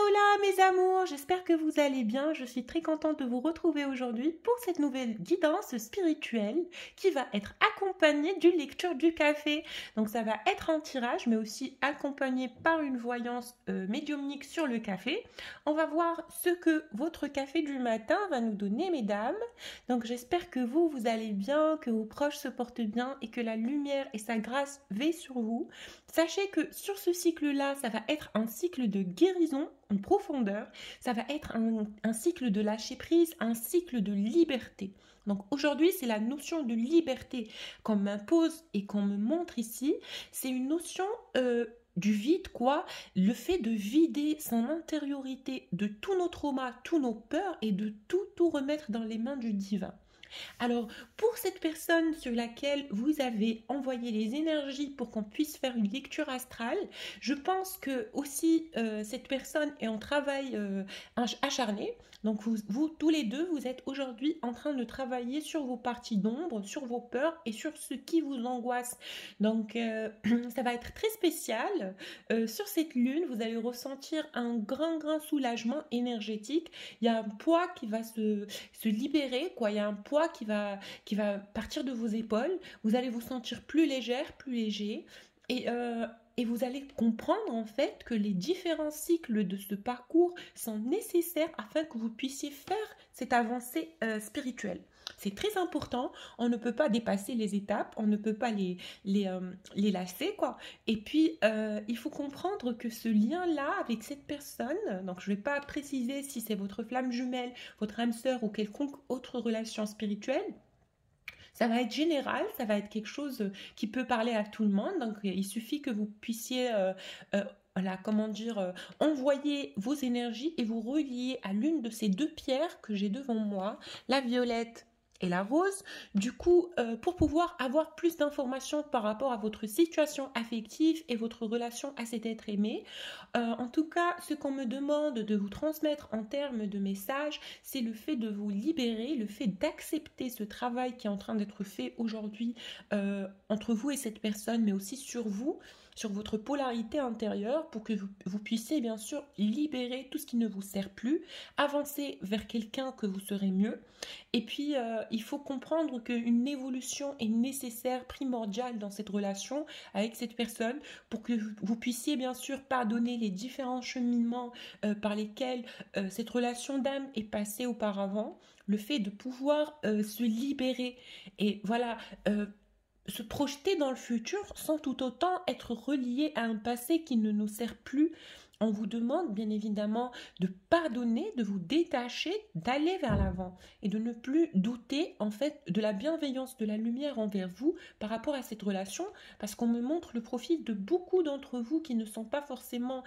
Hola mes amours, j'espère que vous allez bien. Je suis très contente de vous retrouver aujourd'hui pour cette nouvelle guidance spirituelle qui va être accompagnée d'une lecture du café. Donc ça va être un tirage mais aussi accompagné par une voyance médiumnique sur le café. On va voir ce que votre café du matin va nous donner mesdames. Donc j'espère que vous allez bien, que vos proches se portent bien et que la lumière et sa grâce veillent sur vous. Sachez que sur ce cycle-là, ça va être un cycle de guérison en profondeur, ça va être un cycle de lâcher prise, un cycle de liberté. Donc aujourd'hui, c'est la notion de liberté qu'on m'impose et qu'on me montre ici. C'est une notion du vide, quoi. Le fait de vider son intériorité de tous nos traumas, tous nos peurs et de tout remettre dans les mains du divin. Alors, pour cette personne sur laquelle vous avez envoyé les énergies pour qu'on puisse faire une lecture astrale, je pense que aussi cette personne est en travail acharné. Donc, vous tous les deux, vous êtes aujourd'hui en train de travailler sur vos parties d'ombre, sur vos peurs et sur ce qui vous angoisse. Donc, ça va être très spécial. Sur cette lune, vous allez ressentir un grand soulagement énergétique. Il y a un poids qui va se libérer, quoi. Il y a un poids qui va partir de vos épaules. Vous allez vous sentir plus légère, plus léger. Et vous allez comprendre en fait que les différents cycles de ce parcours sont nécessaires afin que vous puissiez faire cette avancée spirituelle. C'est très important, on ne peut pas dépasser les étapes, on ne peut pas les lasser, quoi. Et puis, il faut comprendre que ce lien-là avec cette personne, donc je ne vais pas préciser si c'est votre flamme jumelle, votre âme sœur ou quelconque autre relation spirituelle, ça va être général, ça va être quelque chose qui peut parler à tout le monde. Donc, il suffit que vous puissiez, voilà, comment dire, envoyer vos énergies et vous relier à l'une de ces deux pierres que j'ai devant moi, la violette et la rose, du coup, pour pouvoir avoir plus d'informations par rapport à votre situation affective et votre relation à cet être aimé. En tout cas, ce qu'on me demande de vous transmettre en termes de messages, c'est le fait de vous libérer, le fait d'accepter ce travail qui est en train d'être fait aujourd'hui entre vous et cette personne, mais aussi sur vous, sur votre polarité intérieure, pour que vous puissiez bien sûr libérer tout ce qui ne vous sert plus, avancer vers quelqu'un que vous serez mieux. Et puis, il faut comprendre qu'une évolution est nécessaire, primordiale dans cette relation avec cette personne pour que vous puissiez bien sûr pardonner les différents cheminements par lesquels cette relation d'âme est passée auparavant, le fait de pouvoir se libérer et voilà, se projeter dans le futur sans tout autant être relié à un passé qui ne nous sert plus. On vous demande bien évidemment de pardonner, de vous détacher, d'aller vers l'avant et de ne plus douter en fait de la bienveillance de la lumière envers vous par rapport à cette relation, parce qu'on me montre le profil de beaucoup d'entre vous qui ne sont pas forcément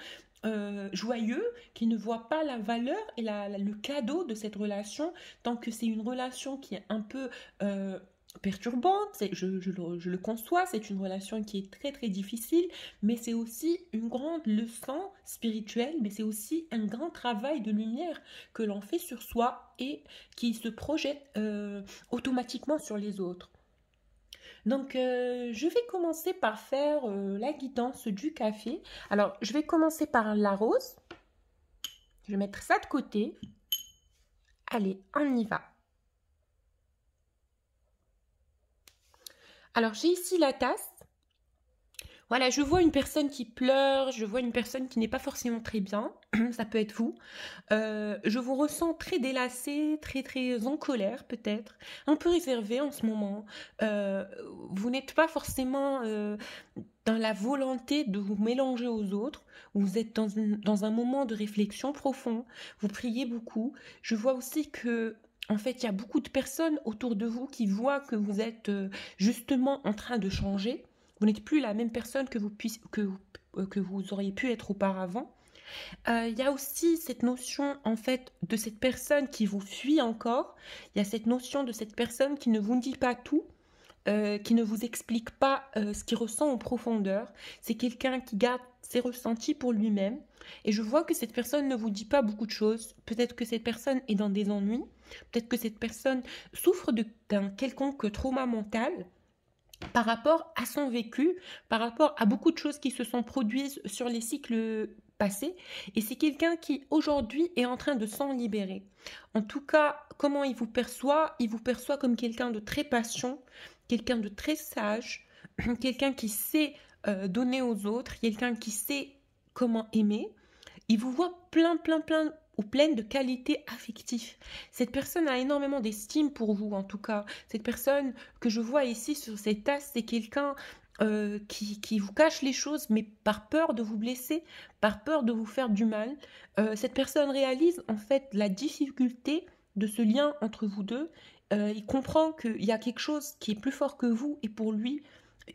joyeux, qui ne voient pas la valeur et le cadeau de cette relation, tant que c'est une relation qui est un peu perturbante, je le conçois, c'est une relation qui est très difficile, mais c'est aussi une grande leçon spirituelle, mais c'est aussi un grand travail de lumière que l'on fait sur soi et qui se projette automatiquement sur les autres. Donc, je vais commencer par faire la guidance du café. Alors, je vais commencer par la rose. Je vais mettre ça de côté. Allez, on y va. Alors, j'ai ici la tasse. Voilà, je vois une personne qui pleure, je vois une personne qui n'est pas forcément très bien, ça peut être vous. Je vous ressens très délacé, très en colère peut-être, un peu réservé en ce moment. Vous n'êtes pas forcément dans la volonté de vous mélanger aux autres, vous êtes dans un moment de réflexion profond, vous priez beaucoup. Je vois aussi que en fait, il y a beaucoup de personnes autour de vous qui voient que vous êtes justement en train de changer. Vous n'êtes plus la même personne que vous auriez pu être auparavant. Il y a aussi cette notion en fait de cette personne qui vous fuit encore. Il y a cette notion de cette personne qui ne vous dit pas tout, qui ne vous explique pas ce qu'il ressent en profondeur. C'est quelqu'un qui garde ses ressentis pour lui-même. Et je vois que cette personne ne vous dit pas beaucoup de choses. Peut-être que cette personne est dans des ennuis. Peut-être que cette personne souffre d'un quelconque trauma mental par rapport à son vécu, par rapport à beaucoup de choses qui se sont produites sur les cycles passé. Et c'est quelqu'un qui, aujourd'hui, est en train de s'en libérer. En tout cas, comment il vous perçoit? Il vous perçoit comme quelqu'un de très patient, quelqu'un de très sage, quelqu'un qui sait donner aux autres, quelqu'un qui sait comment aimer. Il vous voit plein ou pleine de qualités affectives. Cette personne a énormément d'estime pour vous, en tout cas. Cette personne que je vois ici sur cette tasse, c'est quelqu'un qui vous cache les choses, mais par peur de vous blesser, par peur de vous faire du mal. Cette personne réalise en fait la difficulté de ce lien entre vous deux. Il comprend qu'il y a quelque chose qui est plus fort que vous et pour lui,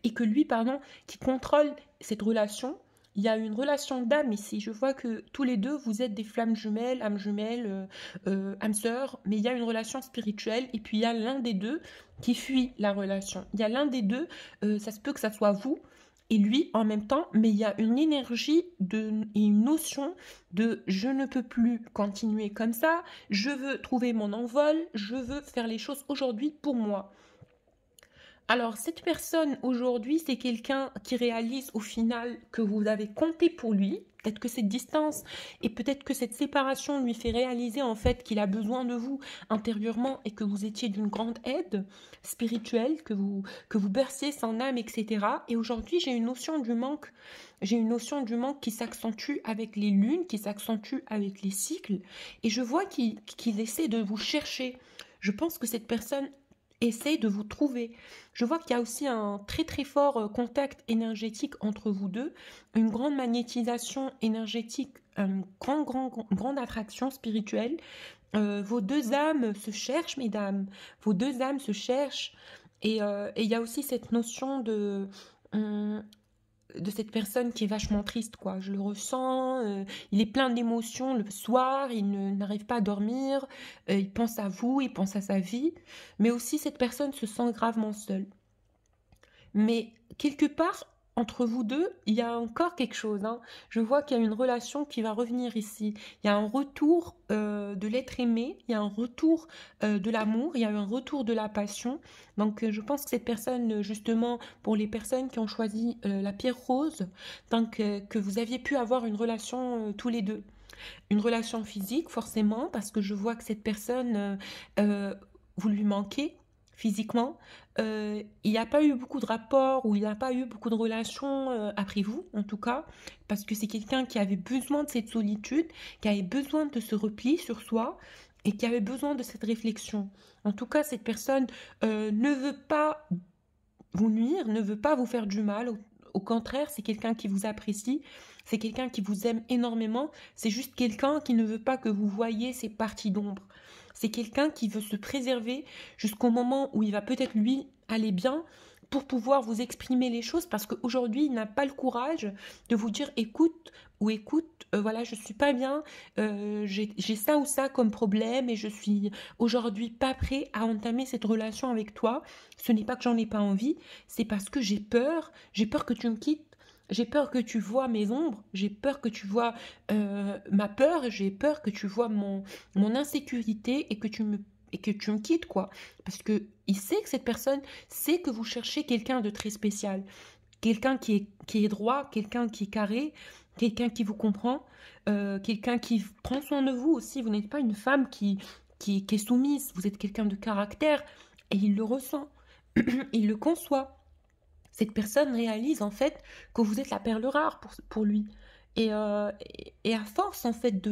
et que lui, pardon, qui contrôle cette relation. Il y a une relation d'âme ici. Je vois que tous les deux, vous êtes des flammes jumelles, âmes sœurs, mais il y a une relation spirituelle et puis il y a l'un des deux qui fuit la relation. Il y a l'un des deux, ça se peut que ça soit vous et lui en même temps, mais il y a une énergie et une notion de je ne peux plus continuer comme ça, je veux trouver mon envol, je veux faire les choses aujourd'hui pour moi. Alors, cette personne aujourd'hui, c'est quelqu'un qui réalise au final que vous avez compté pour lui. Peut-être que cette distance et peut-être que cette séparation lui fait réaliser en fait qu'il a besoin de vous intérieurement et que vous étiez d'une grande aide spirituelle, que vous berciez son âme, etc. Et aujourd'hui, j'ai une notion du manque. J'ai une notion du manque qui s'accentue avec les lunes, qui s'accentue avec les cycles. Et je vois qu'il essaie de vous chercher. Je pense que cette personne essaye de vous trouver. Je vois qu'il y a aussi un très fort contact énergétique entre vous deux, une grande magnétisation énergétique, une grande attraction spirituelle. Vos deux âmes se cherchent, mesdames. Vos deux âmes se cherchent. Et il y a aussi cette notion de cette personne qui est vachement triste, quoi. Je le ressens, il est plein d'émotions le soir, n'arrive pas à dormir, il pense à vous, il pense à sa vie, mais aussi cette personne se sent gravement seule. Mais quelque part, entre vous deux, il y a encore quelque chose, hein. Je vois qu'il y a une relation qui va revenir ici. Il y a un retour de l'être aimé, il y a un retour de l'amour, il y a un retour de la passion. Donc je pense que cette personne, justement, pour les personnes qui ont choisi la pierre rose, donc que vous aviez pu avoir une relation tous les deux. Une relation physique, forcément, parce que je vois que cette personne, vous lui manquez physiquement. Il n'y a pas eu beaucoup de rapports ou il n'y a pas eu beaucoup de relations après vous, en tout cas, parce que c'est quelqu'un qui avait besoin de cette solitude, qui avait besoin de ce repli sur soi et qui avait besoin de cette réflexion. En tout cas, cette personne ne veut pas vous nuire, ne veut pas vous faire du mal. Au contraire, c'est quelqu'un qui vous apprécie, c'est quelqu'un qui vous aime énormément, c'est juste quelqu'un qui ne veut pas que vous voyiez ses parties d'ombre. C'est quelqu'un qui veut se préserver jusqu'au moment où il va peut-être lui aller bien pour pouvoir vous exprimer les choses parce qu'aujourd'hui il n'a pas le courage de vous dire écoute ou écoute, voilà, je suis pas bien, j'ai ça ou ça comme problème et je suis aujourd'hui pas prêt à entamer cette relation avec toi. Ce n'est pas que j'en ai pas envie, c'est parce que j'ai peur que tu me quittes. J'ai peur que tu vois mes ombres, j'ai peur que tu vois ma peur, j'ai peur que tu vois mon insécurité et que tu me quittes, quoi. Parce que il sait que cette personne sait que vous cherchez quelqu'un de très spécial, quelqu'un qui est droit, quelqu'un qui est carré, quelqu'un qui vous comprend, quelqu'un qui prend soin de vous aussi. Vous n'êtes pas une femme qui est soumise, vous êtes quelqu'un de caractère et il le ressent, il le conçoit. Cette personne réalise en fait que vous êtes la perle rare pour lui. Et à force en fait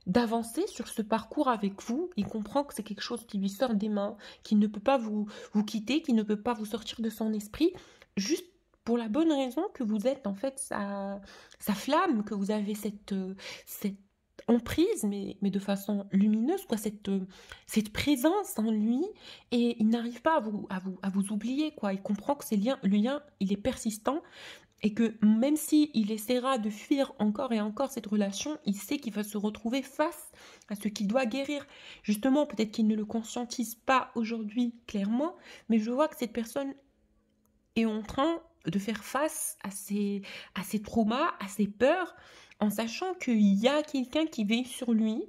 d'avancer sur ce parcours avec vous, il comprend que c'est quelque chose qui lui sort des mains, qu'il ne peut pas vous quitter, qu'il ne peut pas vous sortir de son esprit, juste pour la bonne raison que vous êtes en fait sa flamme, que vous avez cette emprise, mais de façon lumineuse, quoi, cette présence en lui, et il n'arrive pas à vous oublier, quoi. Il comprend que le lien, il est persistant, et que même si il essaiera de fuir encore et encore cette relation, il sait qu'il va se retrouver face à ce qu'il doit guérir. Justement, peut-être qu'il ne le conscientise pas aujourd'hui clairement, mais je vois que cette personne est en train de faire face à ses traumas, à ses peurs, en sachant qu'il y a quelqu'un qui veille sur lui,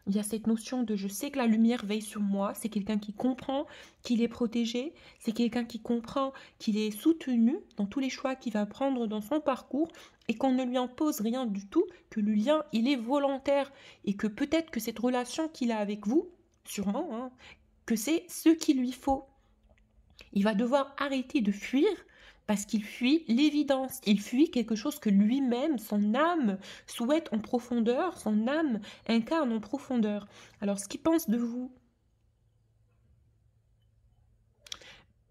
Il y a cette notion de je sais que la lumière veille sur moi. C'est quelqu'un qui comprend qu'il est protégé. C'est quelqu'un qui comprend qu'il est soutenu dans tous les choix qu'il va prendre dans son parcours et qu'on ne lui impose rien du tout, que le lien, il est volontaire et que peut-être que cette relation qu'il a avec vous, sûrement, hein, que c'est ce qu'il lui faut. Il va devoir arrêter de fuir parce qu'il fuit l'évidence. Il fuit quelque chose que lui-même, son âme, souhaite en profondeur, son âme incarne en profondeur. Alors, ce qu'il pense de vous,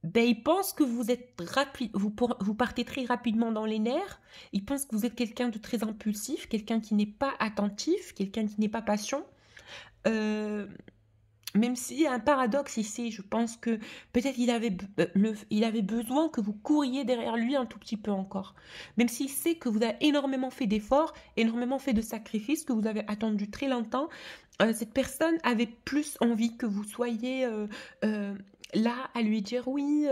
ben, il pense que vous êtes rapide, vous partez très rapidement dans les nerfs. Il pense que vous êtes quelqu'un de très impulsif, quelqu'un qui n'est pas attentif, quelqu'un qui n'est pas patient. Même s'il y a un paradoxe ici, je pense que peut-être il avait besoin que vous couriez derrière lui un tout petit peu encore. Même s'il sait que vous avez énormément fait d'efforts, énormément fait de sacrifices, que vous avez attendu très longtemps, cette personne avait plus envie que vous soyez là à lui dire oui,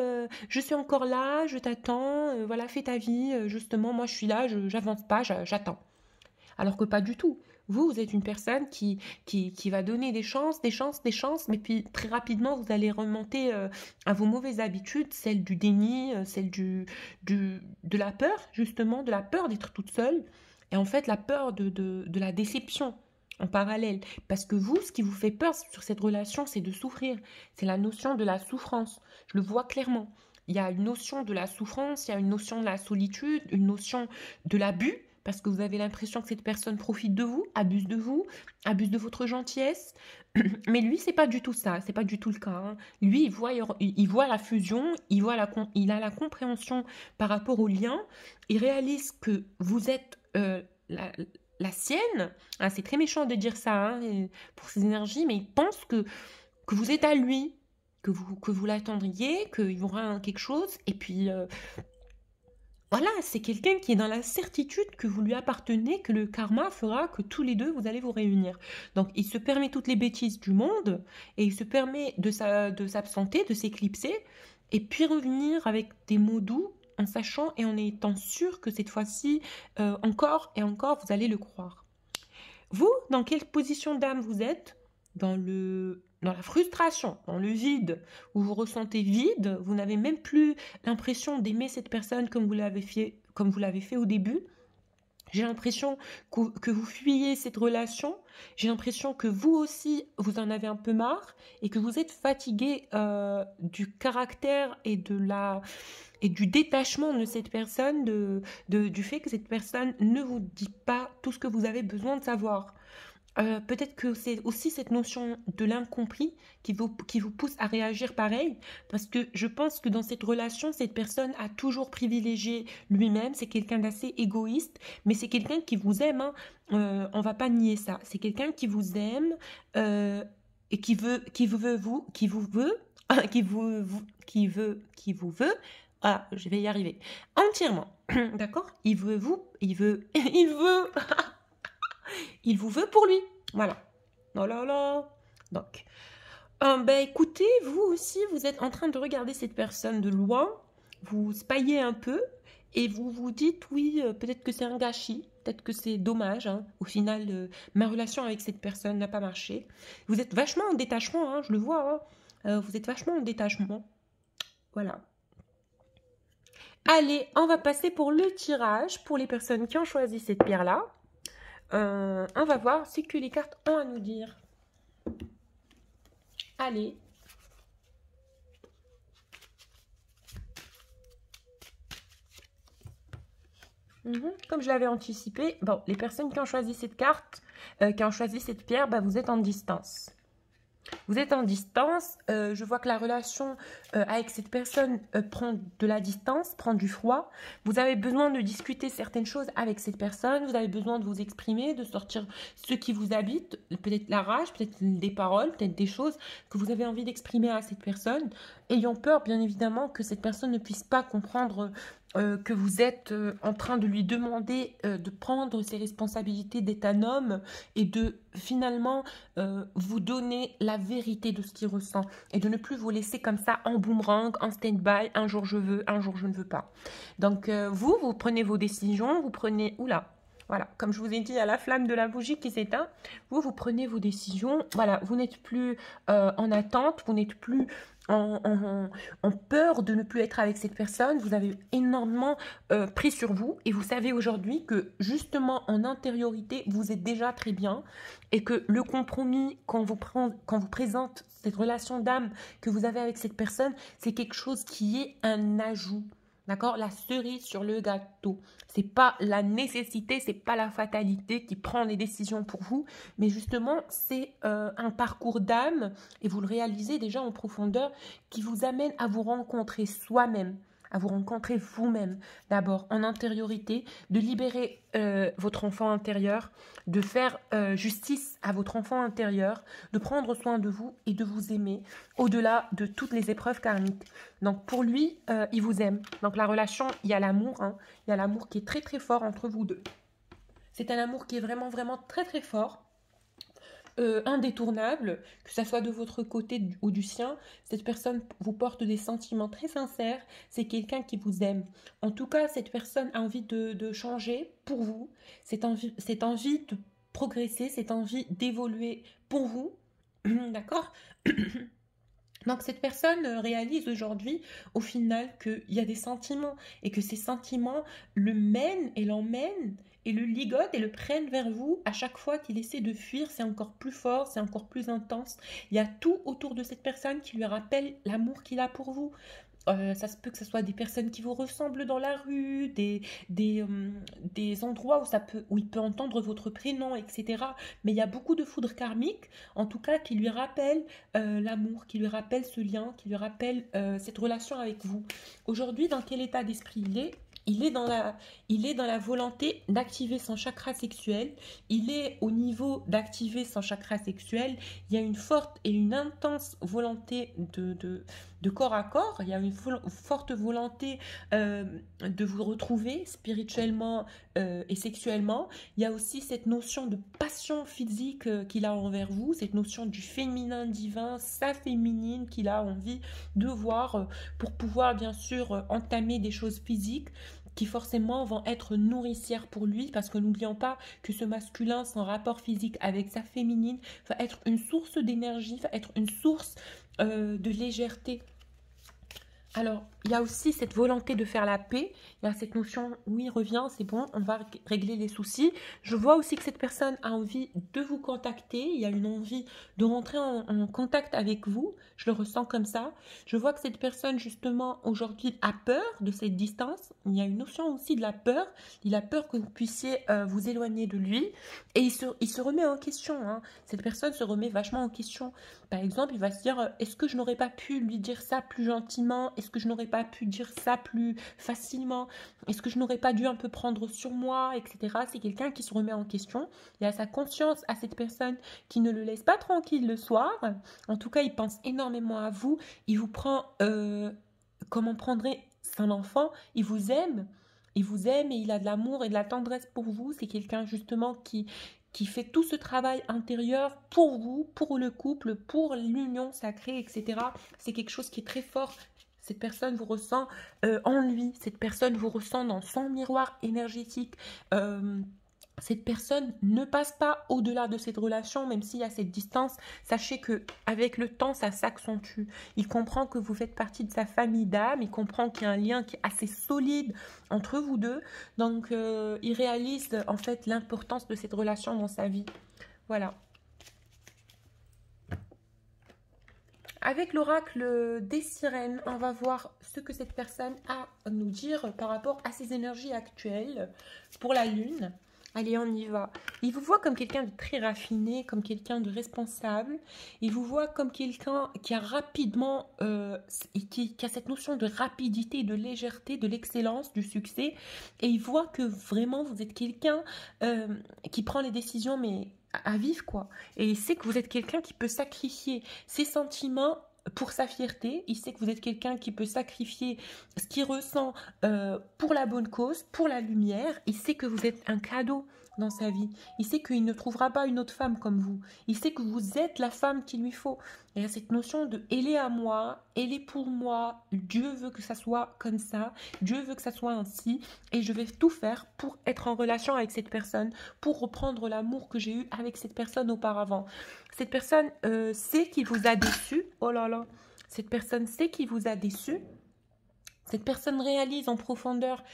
je suis encore là, je t'attends, voilà, fais ta vie, justement, moi je suis là, j'avance pas, j'attends. Alors que pas du tout. Vous êtes une personne qui va donner des chances, mais puis très rapidement, vous allez remonter à vos mauvaises habitudes, celle du déni, celle de la peur, justement, de la peur d'être toute seule, et en fait, la peur de la déception en parallèle. Parce que vous, ce qui vous fait peur sur cette relation, c'est de souffrir. C'est la notion de la souffrance. Je le vois clairement. Il y a une notion de la souffrance, il y a une notion de la solitude, une notion de l'abus, parce que vous avez l'impression que cette personne profite de vous, abuse de votre gentillesse. Mais lui, c'est pas du tout ça, c'est pas du tout le cas, hein. Lui, il voit la fusion, il a la compréhension par rapport au lien, il réalise que vous êtes la sienne. Ah, c'est très méchant de dire ça, hein, pour ses énergies, mais il pense que vous êtes à lui, que vous l'attendriez, qu'il y aura quelque chose, et puis voilà, c'est quelqu'un qui est dans la certitude que vous lui appartenez, que le karma fera que tous les deux, vous allez vous réunir. Donc, il se permet toutes les bêtises du monde et il se permet de s'absenter, de s'éclipser et puis revenir avec des mots doux en sachant et en étant sûr que cette fois-ci, encore et encore, vous allez le croire. Vous, dans quelle position d'âme vous êtes? Dans la frustration, dans le vide, où vous ressentez vide, vous n'avez même plus l'impression d'aimer cette personne comme vous l'avez fait au début. J'ai l'impression que vous fuyez cette relation. J'ai l'impression que vous aussi, vous en avez un peu marre et que vous êtes fatigué du caractère et du détachement de cette personne, du fait que cette personne ne vous dit pas tout ce que vous avez besoin de savoir. Peut-être que c'est aussi cette notion de l'incompris qui vous pousse à réagir pareil, parce que je pense que dans cette relation, cette personne a toujours privilégié lui-même, c'est quelqu'un d'assez égoïste, mais c'est quelqu'un qui vous aime, hein. On va pas nier ça, c'est quelqu'un qui vous aime et qui vous veut, ah, je vais y arriver, entièrement, d'accord? Il veut, il vous veut pour lui. Voilà. Oh là là. Donc, ben écoutez, vous aussi, vous êtes en train de regarder cette personne de loin, vous spahiez un peu, et vous vous dites, oui, peut-être que c'est un gâchis, peut-être que c'est dommage, hein. Au final, ma relation avec cette personne n'a pas marché. Vous êtes vachement en détachement, hein, je le vois, hein. Vous êtes vachement en détachement. Voilà. Allez, on va passer pour le tirage, pour les personnes qui ont choisi cette pierre-là. On va voir ce que les cartes ont à nous dire. Allez. Comme je l'avais anticipé, bon, les personnes qui ont choisi cette carte, qui ont choisi cette pierre, bah, vous êtes en distance. Vous êtes en distance, je vois que la relation avec cette personne prend de la distance, prend du froid. Vous avez besoin de discuter certaines choses avec cette personne, vous avez besoin de vous exprimer, de sortir ce qui vous habite, peut-être la rage, peut-être des paroles, peut-être des choses que vous avez envie d'exprimer à cette personne, ayant peur bien évidemment que cette personne ne puisse pas comprendre que vous êtes en train de lui demander de prendre ses responsabilités d'être un homme et de finalement vous donner la vérité de ce qu'il ressent et de ne plus vous laisser comme ça en boomerang, en stand-by, un jour je veux, un jour je ne veux pas. Donc vous prenez vos décisions, vous prenez... Oula, Voilà, comme je vous ai dit, il y a la flamme de la bougie qui s'éteint. Vous prenez vos décisions. Voilà, vous n'êtes plus en attente, vous n'êtes plus en peur de ne plus être avec cette personne. Vous avez énormément pris sur vous et vous savez aujourd'hui que justement en intériorité, vous êtes déjà très bien et que le compromis quand vous présente cette relation d'âme que vous avez avec cette personne, c'est quelque chose qui est un ajout. D'accord? La cerise sur le gâteau. C'est pas la nécessité, c'est pas la fatalité qui prend les décisions pour vous, mais justement, c'est un parcours d'âme, et vous le réalisez déjà en profondeur, qui vous amène à vous rencontrer soi-même, à vous rencontrer vous-même, d'abord en intériorité, de libérer votre enfant intérieur, de faire justice à votre enfant intérieur, de prendre soin de vous et de vous aimer au-delà de toutes les épreuves karmiques. Donc pour lui, il vous aime. Donc la relation, il y a l'amour, hein, il y a l'amour qui est très très fort entre vous deux. C'est un amour qui est vraiment vraiment très très fort. Indétournable, que ça soit de votre côté ou du sien, cette personne vous porte des sentiments très sincères, c'est quelqu'un qui vous aime. En tout cas, cette personne a envie de changer pour vous, cette envie de progresser, cette envie d'évoluer pour vous, d'accord? Donc cette personne réalise aujourd'hui au final qu'il y a des sentiments et que ces sentiments le mènent et l'emmènent et le ligotent et le prennent vers vous. À chaque fois qu'il essaie de fuir, c'est encore plus fort, c'est encore plus intense. Il y a tout autour de cette personne qui lui rappelle l'amour qu'il a pour vous. Ça se peut que ce soit des personnes qui vous ressemblent dans la rue, des endroits où il peut entendre votre prénom, etc. Mais il y a beaucoup de foudre karmique, en tout cas, qui lui rappellent l'amour, qui lui rappellent ce lien, qui lui rappellent cette relation avec vous. Aujourd'hui, dans quel état d'esprit il est? Il est dans la volonté d'activer son chakra sexuel. Il est au niveau d'activer son chakra sexuel. Il y a une forte et une intense volonté de corps à corps. Il y a une forte volonté de vous retrouver spirituellement et sexuellement. Il y a aussi cette notion de passion physique qu'il a envers vous, cette notion du féminin divin, sa féminine qu'il a envie de voir pour pouvoir bien sûr entamer des choses physiques qui forcément vont être nourricières pour lui, parce que n'oublions pas que ce masculin, son rapport physique avec sa féminine, va être une source d'énergie, va être une source de légèreté. Alors, il y a aussi cette volonté de faire la paix, il y a cette notion, oui, reviens, c'est bon, on va régler les soucis. Je vois aussi que cette personne a envie de vous contacter, il y a une envie de rentrer en contact avec vous, je le ressens comme ça. Je vois que cette personne, justement, aujourd'hui, a peur de cette distance, il y a une notion aussi de la peur, il a peur que vous puissiez vous éloigner de lui, et il se remet en question, hein. Cette personne se remet vachement en question. Par exemple, il va se dire, est-ce que je n'aurais pas pu lui dire ça plus gentiment? Est-ce que je n'aurais pas pu dire ça plus facilement? Est-ce que je n'aurais pas dû un peu prendre sur moi, etc. C'est quelqu'un qui se remet en question. Il a sa conscience à cette personne qui ne le laisse pas tranquille le soir. En tout cas, il pense énormément à vous. Il vous prend comme on prendrait son enfant. Il vous aime. Il vous aime et il a de l'amour et de la tendresse pour vous. C'est quelqu'un justement qui fait tout ce travail intérieur pour vous, pour le couple, pour l'union sacrée, etc. C'est quelque chose qui est très fort. Cette personne vous ressent en lui, cette personne vous ressent dans son miroir énergétique. Cette personne ne passe pas au-delà de cette relation, même s'il y a cette distance. Sachez que avec le temps, ça s'accentue. Il comprend que vous faites partie de sa famille d'âme. Il comprend qu'il y a un lien qui est assez solide entre vous deux. Donc, il réalise en fait l'importance de cette relation dans sa vie. Voilà. Avec l'oracle des sirènes, on va voir ce que cette personne a à nous dire par rapport à ses énergies actuelles pour la lune. Allez, on y va. Il vous voit comme quelqu'un de très raffiné, comme quelqu'un de responsable. Il vous voit comme quelqu'un qui a rapidement, qui a cette notion de rapidité, de légèreté, de l'excellence, du succès. Et il voit que vraiment vous êtes quelqu'un qui prend les décisions, mais à vif, quoi. Et il sait que vous êtes quelqu'un qui peut sacrifier ses sentiments pour sa fierté. Il sait que vous êtes quelqu'un qui peut sacrifier ce qu'il ressent pour la bonne cause, pour la lumière. Il sait que vous êtes un cadeau. dans sa vie. Il sait qu'il ne trouvera pas une autre femme comme vous. Il sait que vous êtes la femme qu'il lui faut. Il y a cette notion de « elle est à moi, elle est pour moi, Dieu veut que ça soit comme ça, Dieu veut que ça soit ainsi, et je vais tout faire pour être en relation avec cette personne, pour reprendre l'amour que j'ai eu avec cette personne auparavant. » Cette personne sait qu'il vous a déçu. Oh là là. Cette personne sait qu'il vous a déçu. Cette personne réalise en profondeur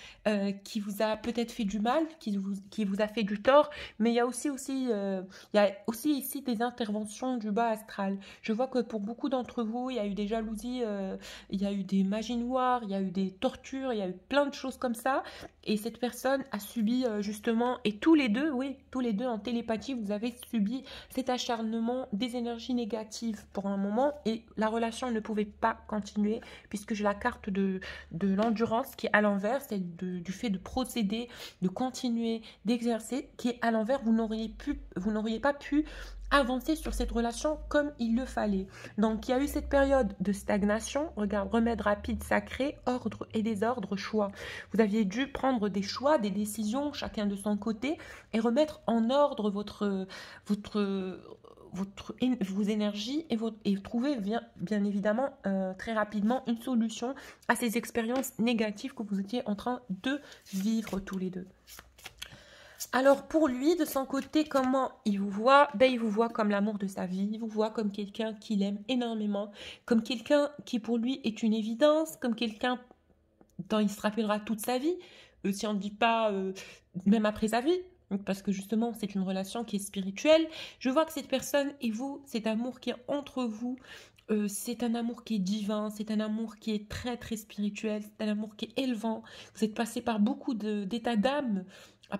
qui vous a peut-être fait du mal, qui vous a fait du tort, mais il y a aussi ici des interventions du bas astral. Je vois que pour beaucoup d'entre vous, il y a eu des jalousies, il y a eu des magies noires, il y a eu des tortures, il y a eu plein de choses comme ça. Et cette personne a subi justement, et tous les deux, oui, tous les deux en télépathie, vous avez subi cet acharnement des énergies négatives pour un moment, et la relation ne pouvait pas continuer, puisque j'ai la carte de l'endurance qui est à l'envers, c'est du fait de procéder, de continuer, d'exercer, qui est à l'envers. Vous n'auriez pas pu avancer sur cette relation comme il le fallait. Donc il y a eu cette période de stagnation. Regarde, remède rapide, sacré, ordre et désordre, choix. Vous aviez dû prendre des choix, des décisions, chacun de son côté, et remettre en ordre vos énergies et trouver bien évidemment très rapidement une solution à ces expériences négatives que vous étiez en train de vivre tous les deux. Alors pour lui, de son côté, comment il vous voit? Il vous voit comme l'amour de sa vie, il vous voit comme quelqu'un qu'il aime énormément, comme quelqu'un qui pour lui est une évidence, comme quelqu'un dont il se rappellera toute sa vie, si on ne dit pas même après sa vie. Parce que justement, c'est une relation qui est spirituelle. Je vois que cette personne et vous, cet amour qui est entre vous, c'est un amour qui est divin, c'est un amour qui est très très spirituel, c'est un amour qui est élevant. Vous êtes passé par beaucoup d'états d'âme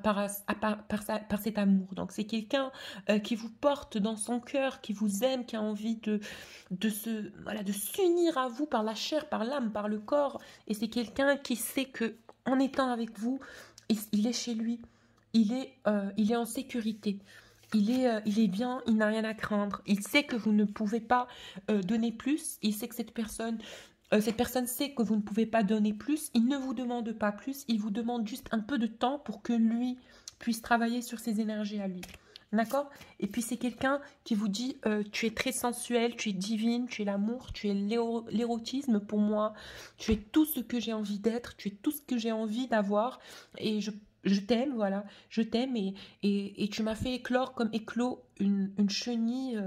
par cet amour. Donc c'est quelqu'un qui vous porte dans son cœur, qui vous aime, qui a envie de s'unir à vous par la chair, par l'âme, par le corps. Et c'est quelqu'un qui sait que en étant avec vous, il est chez lui. Il est en sécurité, il est bien, il n'a rien à craindre. Il sait que vous ne pouvez pas donner plus. Il sait que cette personne sait que vous ne pouvez pas donner plus. Il ne vous demande pas plus. Il vous demande juste un peu de temps pour que lui puisse travailler sur ses énergies à lui. D'accord? Et puis c'est quelqu'un qui vous dit tu es très sensuelle, tu es divine, tu es l'amour, tu es l'érotisme pour moi. Tu es tout ce que j'ai envie d'être, tu es tout ce que j'ai envie d'avoir. Et je t'aime, voilà, je t'aime et tu m'as fait éclore comme éclot une chenille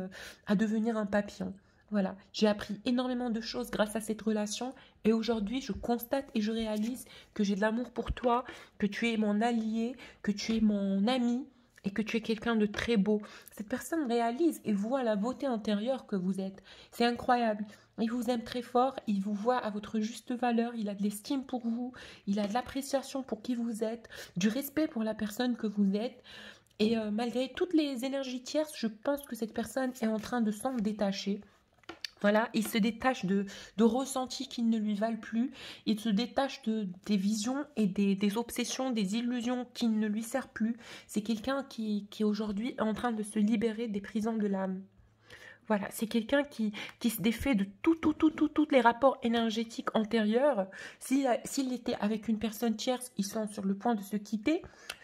à devenir un papillon. Voilà, j'ai appris énormément de choses grâce à cette relation et aujourd'hui je constate et je réalise que j'ai de l'amour pour toi, que tu es mon allié, que tu es mon ami et que tu es quelqu'un de très beau. Cette personne réalise et voit la beauté intérieure que vous êtes. C'est incroyable. Il vous aime très fort, il vous voit à votre juste valeur, il a de l'estime pour vous, il a de l'appréciation pour qui vous êtes, du respect pour la personne que vous êtes. Et malgré toutes les énergies tierces, je pense que cette personne est en train de s'en détacher. Voilà, il se détache de ressentis qui ne lui valent plus, il se détache des visions et des obsessions, des illusions qui ne lui servent plus. C'est quelqu'un qui aujourd'hui est en train de se libérer des prisons de l'âme. Voilà, c'est quelqu'un qui se défait de tous les rapports énergétiques antérieurs. S'il était avec une personne tierce, ils sont sur le point de se quitter.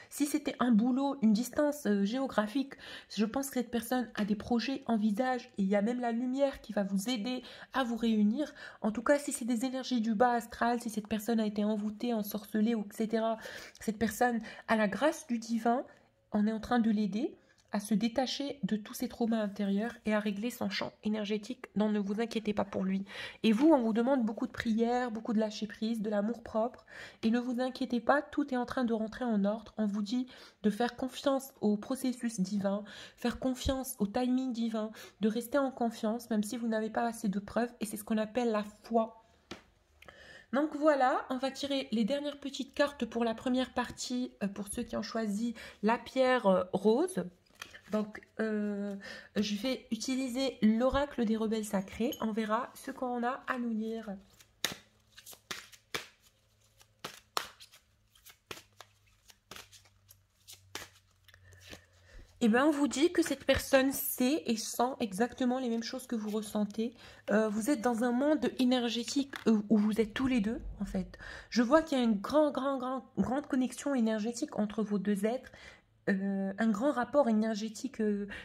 Si c'était un boulot, une distance géographique, je pense que cette personne a des projets, envisage, et il y a même la lumière qui va vous aider à vous réunir. En tout cas, si c'est des énergies du bas astral, si cette personne a été envoûtée, ensorcelée, etc., cette personne a la grâce du divin, on est en train de l'aider à se détacher de tous ses traumas intérieurs et à régler son champ énergétique. Donc ne vous inquiétez pas pour lui. Et vous, on vous demande beaucoup de prières, beaucoup de lâcher prise, de l'amour propre. Et ne vous inquiétez pas, tout est en train de rentrer en ordre. On vous dit de faire confiance au processus divin, faire confiance au timing divin, de rester en confiance, même si vous n'avez pas assez de preuves. Et c'est ce qu'on appelle la foi. Donc voilà, on va tirer les dernières petites cartes pour la première partie, pour ceux qui ont choisi la pierre rose. Donc, je vais utiliser l'oracle des rebelles sacrés. On verra ce qu'on a à nous dire. Eh bien, on vous dit que cette personne sait et sent exactement les mêmes choses que vous ressentez. Vous êtes dans un monde énergétique où vous êtes tous les deux, en fait. Je vois qu'il y a une grande connexion énergétique entre vos deux êtres. un grand rapport énergétique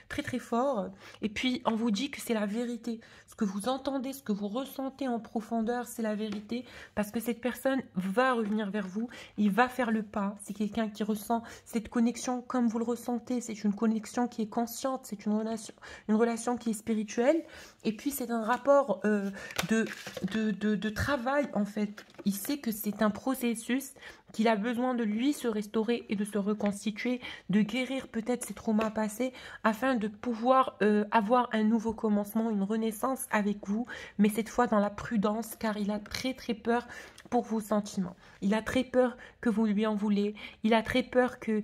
très très fort. Et puis on vous dit que c'est la vérité. Ce que vous entendez, ce que vous ressentez en profondeur, c'est la vérité. Parce que cette personne va revenir vers vous. Il va faire le pas. C'est quelqu'un qui ressent cette connexion comme vous le ressentez. C'est une connexion qui est consciente. C'est une relation qui est spirituelle. Et puis c'est un rapport de travail en fait. Il sait que c'est un processus, qu'il a besoin de lui se restaurer et de se reconstituer, de guérir peut-être ses traumas passés afin de pouvoir avoir un nouveau commencement, une renaissance avec vous, mais cette fois dans la prudence, car il a très très peur pour vos sentiments. Il a très peur que vous lui en voulez. Il a très peur qu'il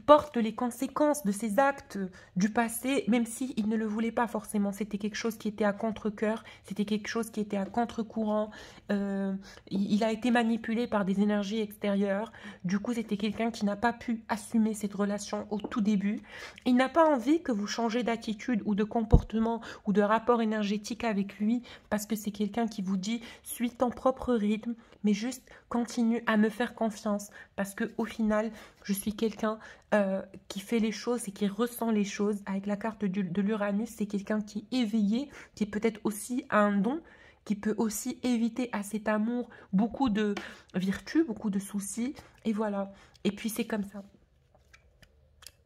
porte les conséquences de ses actes du passé, même s'il ne le voulait pas forcément. C'était quelque chose qui était à contre-cœur, c'était quelque chose qui était à contre-courant. Il a été manipulé par des énergies extérieures. Du coup, c'était quelqu'un qui n'a pas pu assumer cette relation au tout début. Il n'a pas envie que vous changez d'attitude ou de comportement ou de rapport énergétique avec lui, parce que c'est quelqu'un qui vous dit « suis ton propre rythme, mais juste continue à me faire confiance, parce que au final, je suis quelqu'un qui fait les choses et qui ressent les choses. » Avec la carte de l'Uranus, c'est quelqu'un qui est éveillé, qui peut-être aussi a un don, qui peut aussi éviter à cet amour beaucoup de vertus, beaucoup de soucis, et voilà. Et puis c'est comme ça.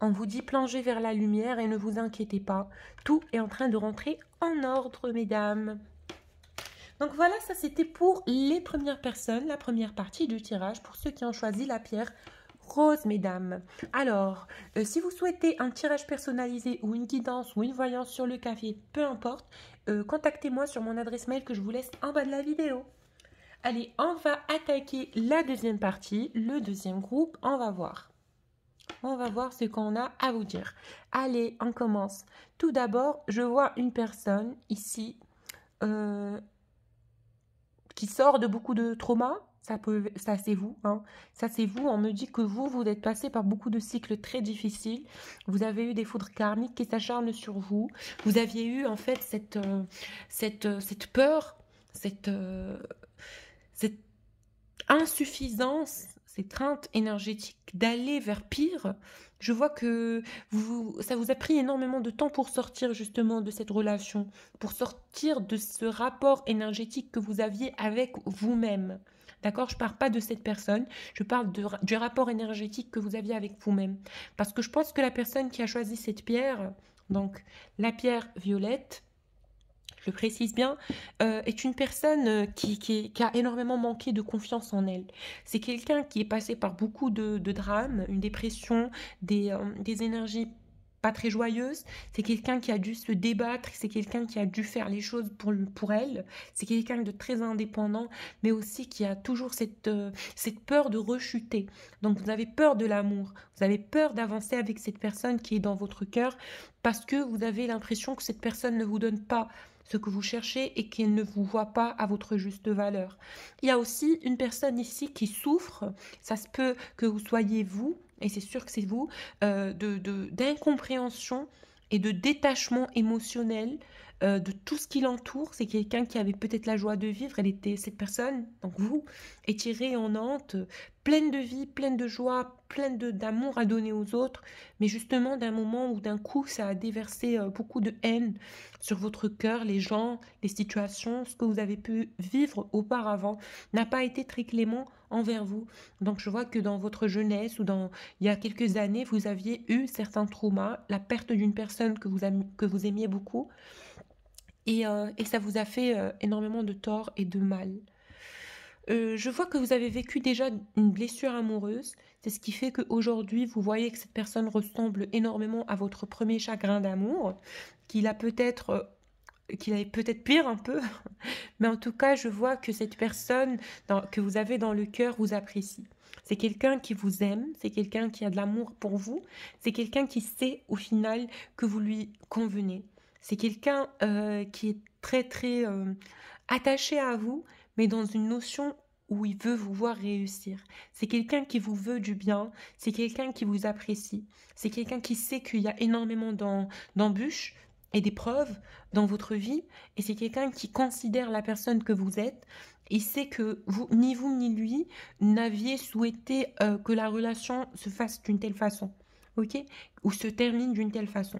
On vous dit plongez vers la lumière et ne vous inquiétez pas. Tout est en train de rentrer en ordre, mesdames. Donc voilà, ça c'était pour les premières personnes, la première partie du tirage, pour ceux qui ont choisi la pierre rose, mesdames. Alors, si vous souhaitez un tirage personnalisé ou une guidance ou une voyance sur le café, peu importe, contactez-moi sur mon adresse mail que je vous laisse en bas de la vidéo. Allez, on va attaquer la deuxième partie, le deuxième groupe, on va voir. On va voir ce qu'on a à vous dire. Allez, on commence. Tout d'abord, je vois une personne ici qui sort de beaucoup de traumas. Ça c'est vous, hein. Ça c'est vous. On me dit que vous êtes passé par beaucoup de cycles très difficiles. Vous avez eu des foudres karmiques qui s'acharnent sur vous. Vous aviez eu en fait cette peur, cette insuffisance, cette crainte énergétique d'aller vers pire. Je vois que ça vous a pris énormément de temps pour sortir justement de cette relation, pour sortir de ce rapport énergétique que vous aviez avec vous-même. D'accord? Je ne parle pas de cette personne, je parle du rapport énergétique que vous aviez avec vous-même. Parce que je pense que la personne qui a choisi cette pierre, donc la pierre violette, je précise bien, est une personne qui a énormément manqué de confiance en elle. C'est quelqu'un qui est passé par beaucoup de drames, une dépression, des énergies pas très joyeuses. C'est quelqu'un qui a dû se débattre, c'est quelqu'un qui a dû faire les choses pour elle. C'est quelqu'un de très indépendant, mais aussi qui a toujours cette peur de rechuter. Donc vous avez peur de l'amour, vous avez peur d'avancer avec cette personne qui est dans votre cœur, parce que vous avez l'impression que cette personne ne vous donne pas ce que vous cherchez et qu'elle ne vous voit pas à votre juste valeur. Il y a aussi une personne ici qui souffre, ça se peut que vous soyez vous, et c'est sûr que c'est vous, d'incompréhension et de détachement émotionnel de tout ce qui l'entoure. C'est quelqu'un qui avait peut-être la joie de vivre, cette personne, donc vous, étirée en Nantes, pleine de vie, pleine de joie, pleine d'amour à donner aux autres, mais justement d'un moment où d'un coup ça a déversé beaucoup de haine sur votre cœur, les gens, les situations, ce que vous avez pu vivre auparavant n'a pas été très clément envers vous. Donc je vois que dans votre jeunesse ou il y a quelques années, vous aviez eu certains traumas, la perte d'une personne que vous aimiez beaucoup, et ça vous a fait énormément de tort et de mal. Je vois que vous avez vécu déjà une blessure amoureuse. C'est ce qui fait qu'aujourd'hui, vous voyez que cette personne ressemble énormément à votre premier chagrin d'amour, qu'il avait peut-être pire un peu. Mais en tout cas, je vois que cette personne que vous avez dans le cœur vous apprécie. C'est quelqu'un qui vous aime, c'est quelqu'un qui a de l'amour pour vous, c'est quelqu'un qui sait au final que vous lui convenez. C'est quelqu'un qui est très très attaché à vous, mais dans une notion où il veut vous voir réussir. C'est quelqu'un qui vous veut du bien, c'est quelqu'un qui vous apprécie, c'est quelqu'un qui sait qu'il y a énormément d'embûches et d'épreuves dans votre vie, et c'est quelqu'un qui considère la personne que vous êtes Il sait que vous ni lui n'aviez souhaité que la relation se fasse d'une telle façon, ok? Ou se termine d'une telle façon.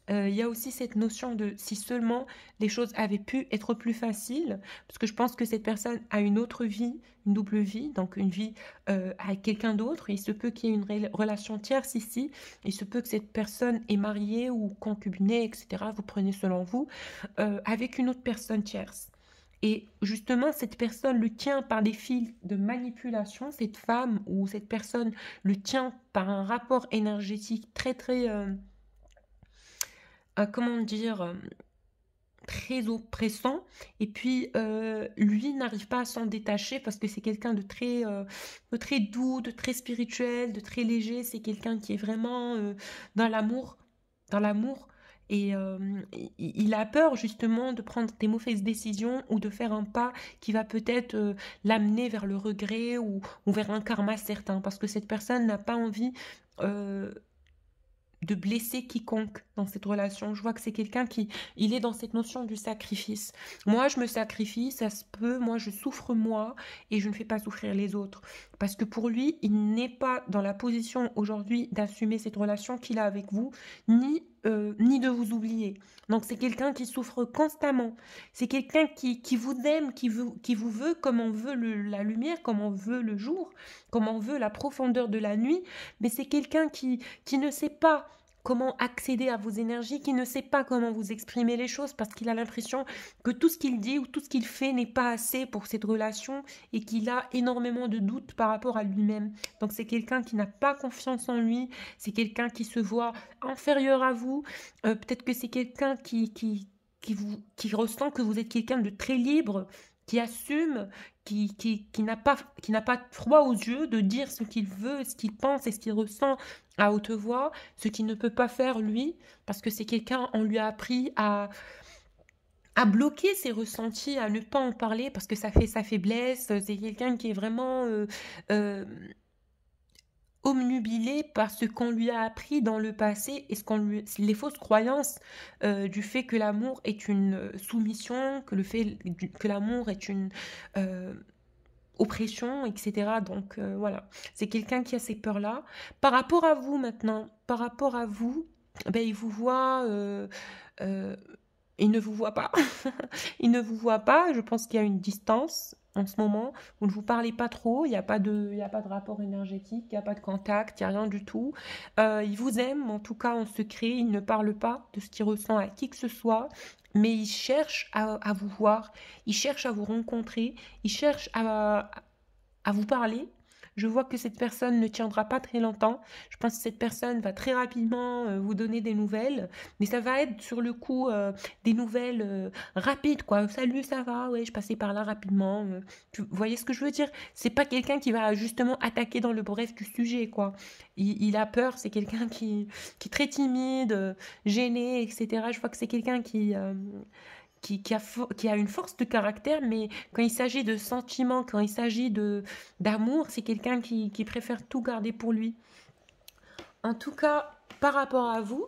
Il y a aussi cette notion de si seulement les choses avaient pu être plus faciles, parce que je pense que cette personne a une autre vie, une double vie, donc une vie avec quelqu'un d'autre. Il se peut qu'il y ait une relation tierce ici. Il se peut que cette personne est mariée ou concubinée, etc. Vous prenez selon vous, avec une autre personne tierce. Et justement, cette personne le tient par des fils de manipulation, cette femme ou cette personne le tient par un rapport énergétique très, très, comment dire, très oppressant. Et puis, lui n'arrive pas à s'en détacher parce que c'est quelqu'un de très doux, de très spirituel, de très léger. C'est quelqu'un qui est vraiment dans l'amour, dans l'amour. Et il a peur justement de prendre des mauvaises décisions ou de faire un pas qui va peut-être l'amener vers le regret ou vers un karma certain. Parce que cette personne n'a pas envie euh, de blesser quiconque dans cette relation. Je vois que c'est quelqu'un qui, il est dans cette notion du sacrifice. Moi, je me sacrifie, ça se peut, moi, je souffre moi, et je ne fais pas souffrir les autres. Parce que pour lui, il n'est pas dans la position aujourd'hui d'assumer cette relation qu'il a avec vous, ni de vous oublier. Donc c'est quelqu'un qui souffre constamment. C'est quelqu'un qui vous aime, qui vous veut comme on veut la lumière, comme on veut le jour, comme on veut la profondeur de la nuit. Mais c'est quelqu'un qui ne sait pas comment accéder à vos énergies, qui ne sait pas comment vous exprimer les choses parce qu'il a l'impression que tout ce qu'il dit ou tout ce qu'il fait n'est pas assez pour cette relation et qu'il a énormément de doutes par rapport à lui-même. Donc c'est quelqu'un qui n'a pas confiance en lui, c'est quelqu'un qui se voit inférieur à vous, peut-être que c'est quelqu'un qui ressent que vous êtes quelqu'un de très libre, qui assume, qui n'a pas froid aux yeux de dire ce qu'il veut, ce qu'il pense et ce qu'il ressent à haute voix, ce qu'il ne peut pas faire lui, parce que c'est quelqu'un, on lui a appris à bloquer ses ressentis, à ne pas en parler parce que ça fait sa faiblesse. C'est quelqu'un qui est vraiment euh, omnubilé par ce qu'on lui a appris dans le passé et les fausses croyances du fait que l'amour est une soumission, que l'amour est une oppression, etc. Donc voilà, c'est quelqu'un qui a ces peurs-là. Par rapport à vous maintenant, par rapport à vous, ben, il vous voit, il ne vous voit pas. Il ne vous voit pas, je pense qu'il y a une distance en ce moment. Vous ne vous parlez pas trop, il y a pas de rapport énergétique, il n'y a pas de contact, il n'y a rien du tout. Il vous aime, en tout cas en secret, il ne parle pas de ce qu'il ressent à qui que ce soit, mais il cherche à vous voir, il cherche à vous rencontrer, il cherche à vous parler. Je vois que cette personne ne tiendra pas très longtemps. Je pense que cette personne va très rapidement vous donner des nouvelles, mais ça va être sur le coup des nouvelles rapides, quoi. Salut, ça va? Ouais, je passais par là rapidement. Vous voyez ce que je veux dire? C'est pas quelqu'un qui va justement attaquer dans le bref du sujet, quoi. Il a peur, c'est quelqu'un qui est très timide, gêné, etc. Je vois que c'est quelqu'un qui a une force de caractère, mais quand il s'agit de sentiments, quand il s'agit d'amour, c'est quelqu'un qui préfère tout garder pour lui. En tout cas, par rapport à vous,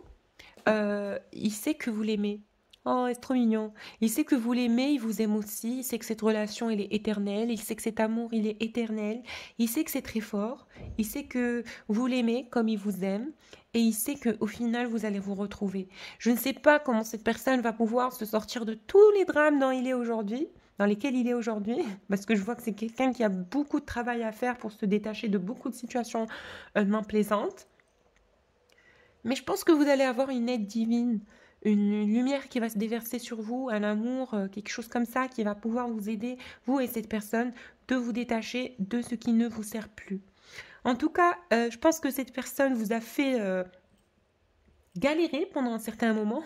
il sait que vous l'aimez. Oh, c'est trop mignon. Il sait que vous l'aimez, il vous aime aussi. Il sait que cette relation, elle est éternelle. Il sait que cet amour, il est éternel. Il sait que c'est très fort. Il sait que vous l'aimez comme il vous aime. Et il sait qu'au final, vous allez vous retrouver. Je ne sais pas comment cette personne va pouvoir se sortir de tous les drames dans lesquels il est aujourd'hui, parce que je vois que c'est quelqu'un qui a beaucoup de travail à faire pour se détacher de beaucoup de situations non plaisantes. Mais je pense que vous allez avoir une aide divine, une lumière qui va se déverser sur vous, un amour, quelque chose comme ça qui va pouvoir vous aider, vous et cette personne, de vous détacher de ce qui ne vous sert plus. En tout cas, je pense que cette personne vous a fait galérer pendant un certain moment.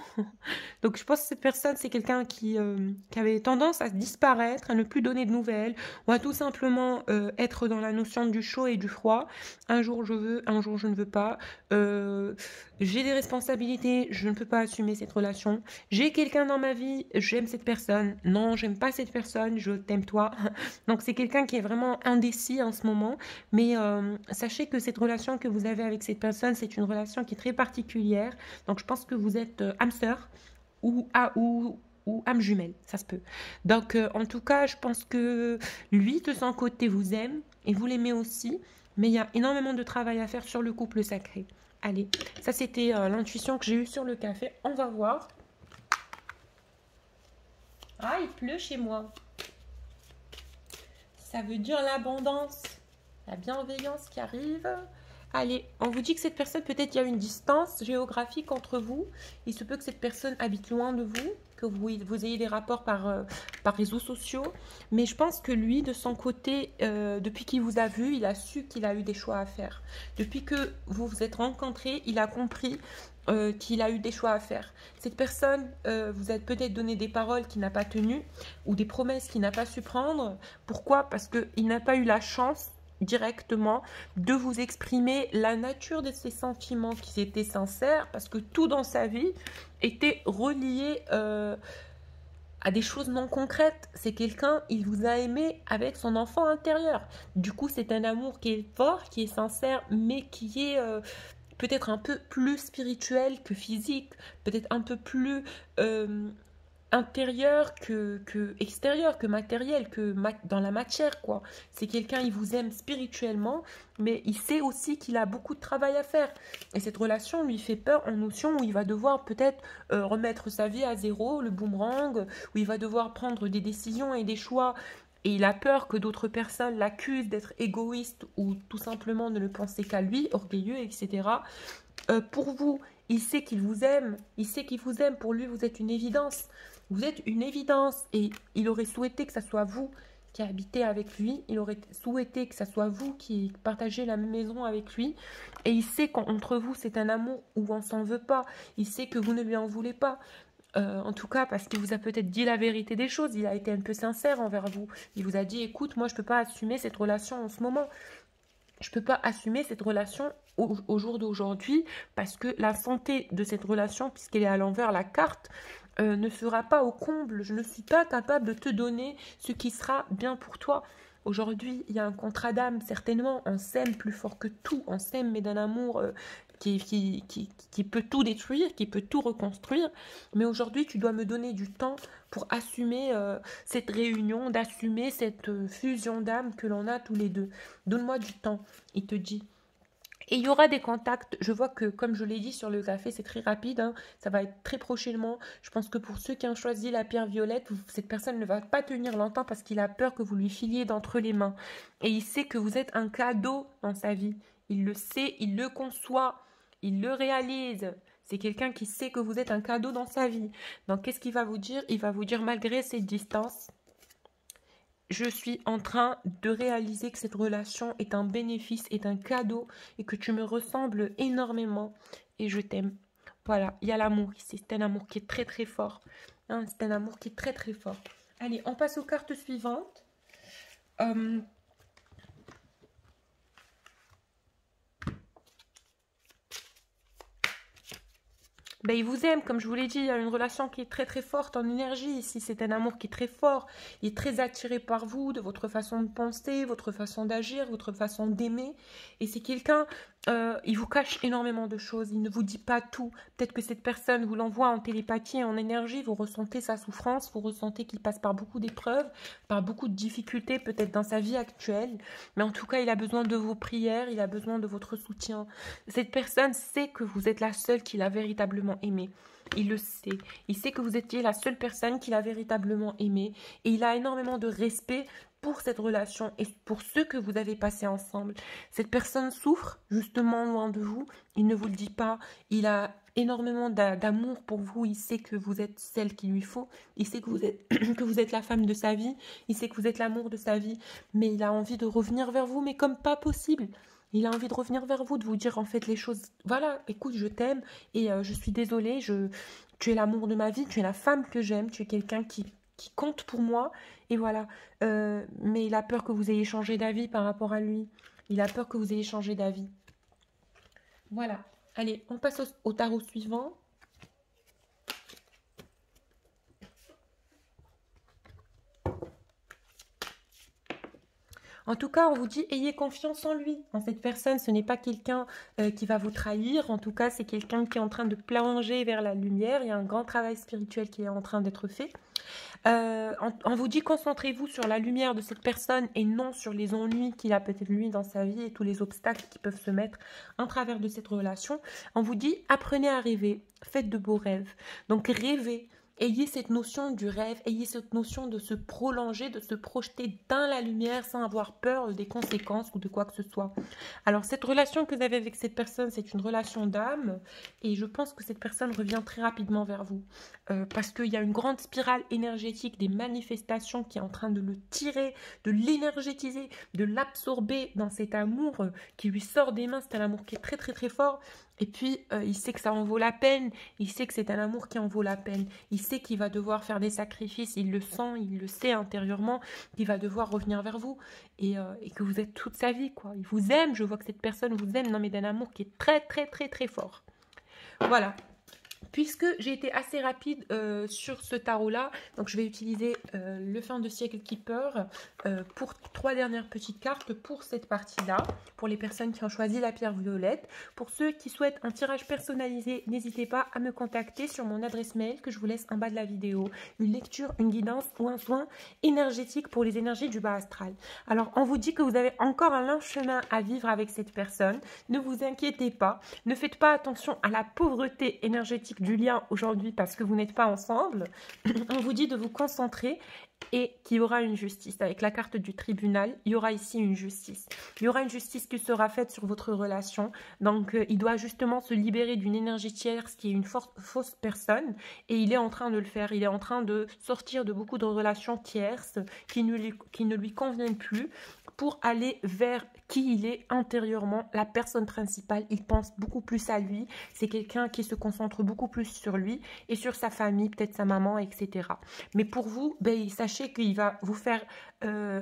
Donc je pense que cette personne, c'est quelqu'un qui avait tendance à disparaître, à ne plus donner de nouvelles, ou à tout simplement être dans la notion du chaud et du froid. Un jour je veux, un jour je ne veux pas. J'ai des responsabilités, je ne peux pas assumer cette relation. J'ai quelqu'un dans ma vie, j'aime cette personne. Non, j'aime pas cette personne, je t'aime toi. Donc c'est quelqu'un qui est vraiment indécis en ce moment. Mais sachez que cette relation que vous avez avec cette personne, c'est une relation qui est très particulière. Donc je pense que vous êtes âme sœur ou ou âme jumelle, ça se peut. Donc, en tout cas, je pense que lui, de son côté, vous aime et vous l'aimez aussi, mais il y a énormément de travail à faire sur le couple sacré. Allez, ça c'était l'intuition que j'ai eue sur le café. On va voir. Ah, il pleut chez moi. Ça veut dire l'abondance, la bienveillance qui arrive. Allez, on vous dit que cette personne, peut-être il y a une distance géographique entre vous. Il se peut que cette personne habite loin de vous, que vous ayez des rapports par réseaux sociaux. Mais je pense que lui, de son côté, depuis qu'il vous a vu, il a su qu'il a eu des choix à faire. Depuis que vous vous êtes rencontrés, il a compris qu'il a eu des choix à faire. Cette personne, vous a peut-être donné des paroles qu'il n'a pas tenues ou des promesses qu'il n'a pas su prendre. Pourquoi? Parce qu'il n'a pas eu la chance directement de vous exprimer la nature de ses sentiments qui étaient sincères, parce que tout dans sa vie était relié à des choses non concrètes. C'est quelqu'un, il vous a aimé avec son enfant intérieur. Du coup, c'est un amour qui est fort, qui est sincère, mais qui est peut-être un peu plus spirituel que physique, peut-être un peu plus intérieur que extérieur, que matériel, dans la matière, quoi. C'est quelqu'un, il vous aime spirituellement, mais il sait aussi qu'il a beaucoup de travail à faire. Et cette relation lui fait peur en notion où il va devoir peut-être remettre sa vie à zéro, le boomerang, où il va devoir prendre des décisions et des choix. Et il a peur que d'autres personnes l'accusent d'être égoïste ou tout simplement de ne penser qu'à lui, orgueilleux, etc. Pour vous, il sait qu'il vous aime, il sait qu'il vous aime, pour lui vous êtes une évidence. Vous êtes une évidence et il aurait souhaité que ça soit vous qui habitez avec lui, il aurait souhaité que ça soit vous qui partagez la même maison avec lui et il sait qu'entre vous c'est un amour où on s'en veut pas, il sait que vous ne lui en voulez pas. En tout cas, parce qu'il vous a peut-être dit la vérité des choses, il a été un peu sincère envers vous. Il vous a dit, écoute, moi je ne peux pas assumer cette relation en ce moment. Je ne peux pas assumer cette relation au jour d'aujourd'hui parce que la santé de cette relation, puisqu'elle est à l'envers la carte, ne sera pas au comble. Je ne suis pas capable de te donner ce qui sera bien pour toi. Aujourd'hui, il y a un contrat d'âme, certainement. On s'aime plus fort que tout. On s'aime, mais d'un amour qui peut tout détruire, qui peut tout reconstruire. Mais aujourd'hui, tu dois me donner du temps pour assumer cette réunion, d'assumer cette fusion d'âme que l'on a tous les deux. Donne-moi du temps, il te dit. Et il y aura des contacts. Je vois que, comme je l'ai dit sur le café, c'est très rapide, hein. Ça va être très prochainement. Je pense que pour ceux qui ont choisi la pierre violette, cette personne ne va pas tenir longtemps parce qu'il a peur que vous lui filiez d'entre les mains. Et il sait que vous êtes un cadeau dans sa vie. Il le sait, il le conçoit, il le réalise. C'est quelqu'un qui sait que vous êtes un cadeau dans sa vie. Donc, qu'est-ce qu'il va vous dire? Il va vous dire, malgré cette distance, je suis en train de réaliser que cette relation est un bénéfice, est un cadeau et que tu me ressembles énormément et je t'aime. Voilà, il y a l'amour ici. C'est un amour qui est très très fort. Hein, c'est un amour qui est très très fort. Allez, on passe aux cartes suivantes. Ben, il vous aime, comme je vous l'ai dit, il y a une relation qui est très très forte en énergie ici, c'est un amour qui est très fort, il est très attiré par vous, de votre façon de penser, votre façon d'agir, votre façon d'aimer, et c'est quelqu'un, il vous cache énormément de choses, il ne vous dit pas tout, peut-être que cette personne vous l'envoie en télépathie et en énergie, vous ressentez sa souffrance, vous ressentez qu'il passe par beaucoup d'épreuves, par beaucoup de difficultés peut-être dans sa vie actuelle, mais en tout cas il a besoin de vos prières, il a besoin de votre soutien. Cette personne sait que vous êtes la seule qu'il a véritablement aimé. Il le sait. Il sait que vous étiez la seule personne qu'il a véritablement aimé. Et il a énormément de respect pour cette relation et pour ce que vous avez passé ensemble. Cette personne souffre justement loin de vous. Il ne vous le dit pas. Il a énormément d'amour pour vous. Il sait que vous êtes celle qu'il lui faut. Il sait que que vous êtes la femme de sa vie. Il sait que vous êtes l'amour de sa vie. Mais il a envie de revenir vers vous, mais comme pas possible. Il a envie de revenir vers vous, de vous dire en fait les choses. Voilà, écoute, je t'aime et je suis désolée, tu es l'amour de ma vie, tu es la femme que j'aime, tu es quelqu'un qui compte pour moi. Et voilà. Mais il a peur que vous ayez changé d'avis par rapport à lui. Il a peur que vous ayez changé d'avis. Voilà. Allez, on passe au tarot suivant. En tout cas, on vous dit, ayez confiance en lui, en cette personne. Ce n'est pas quelqu'un qui va vous trahir. En tout cas, c'est quelqu'un qui est en train de plonger vers la lumière. Il y a un grand travail spirituel qui est en train d'être fait. On vous dit, concentrez-vous sur la lumière de cette personne et non sur les ennuis qu'il a peut-être lui dans sa vie et tous les obstacles qui peuvent se mettre en travers de cette relation. On vous dit, apprenez à rêver, faites de beaux rêves. Donc rêvez. Ayez cette notion du rêve, ayez cette notion de se prolonger, de se projeter dans la lumière sans avoir peur des conséquences ou de quoi que ce soit. Alors cette relation que vous avez avec cette personne, c'est une relation d'âme et je pense que cette personne revient très rapidement vers vous parce qu'il y a une grande spirale énergétique des manifestations qui est en train de le tirer, de l'énergétiser, de l'absorber dans cet amour qui lui sort des mains. C'est un amour qui est très très très fort. Et puis, il sait que ça en vaut la peine, il sait que c'est un amour qui en vaut la peine, il sait qu'il va devoir faire des sacrifices, il le sent, il le sait intérieurement, qu'il va devoir revenir vers vous et que vous êtes toute sa vie, quoi. Il vous aime, je vois que cette personne vous aime, non mais d'un amour qui est très très très très fort. Voilà. Puisque j'ai été assez rapide sur ce tarot-là, donc je vais utiliser le fin de siècle Keeper pour 3 dernières petites cartes pour cette partie-là, pour les personnes qui ont choisi la pierre violette. Pour ceux qui souhaitent un tirage personnalisé, n'hésitez pas à me contacter sur mon adresse mail que je vous laisse en bas de la vidéo. Une lecture, une guidance ou un soin énergétique pour les énergies du bas astral. Alors, on vous dit que vous avez encore un long chemin à vivre avec cette personne. Ne vous inquiétez pas. Ne faites pas attention à la pauvreté énergétique du lien aujourd'hui parce que vous n'êtes pas ensemble. On vous dit de vous concentrer et qu'il y aura une justice. Avec la carte du tribunal, il y aura ici une justice. Il y aura une justice qui sera faite sur votre relation. Donc, il doit justement se libérer d'une énergie tierce qui est une fausse personne. Et il est en train de le faire. Il est en train de sortir de beaucoup de relations tierces qui ne lui conviennent plus pour aller vers qui il est intérieurement, la personne principale. Il pense beaucoup plus à lui. C'est quelqu'un qui se concentre beaucoup plus sur lui et sur sa famille, peut-être sa maman, etc. Mais pour vous, ben, sachez qu'il va vous faire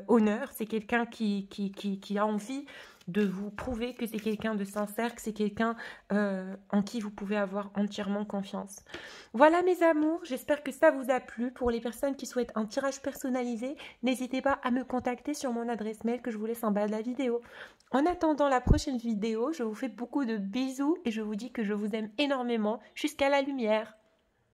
honneur. C'est quelqu'un qui a envie de vous prouver que c'est quelqu'un de sincère, que c'est quelqu'un en qui vous pouvez avoir entièrement confiance. Voilà mes amours, j'espère que ça vous a plu. Pour les personnes qui souhaitent un tirage personnalisé, n'hésitez pas à me contacter sur mon adresse mail que je vous laisse en bas de la vidéo. En attendant la prochaine vidéo, je vous fais beaucoup de bisous et je vous dis que je vous aime énormément jusqu'à la lumière.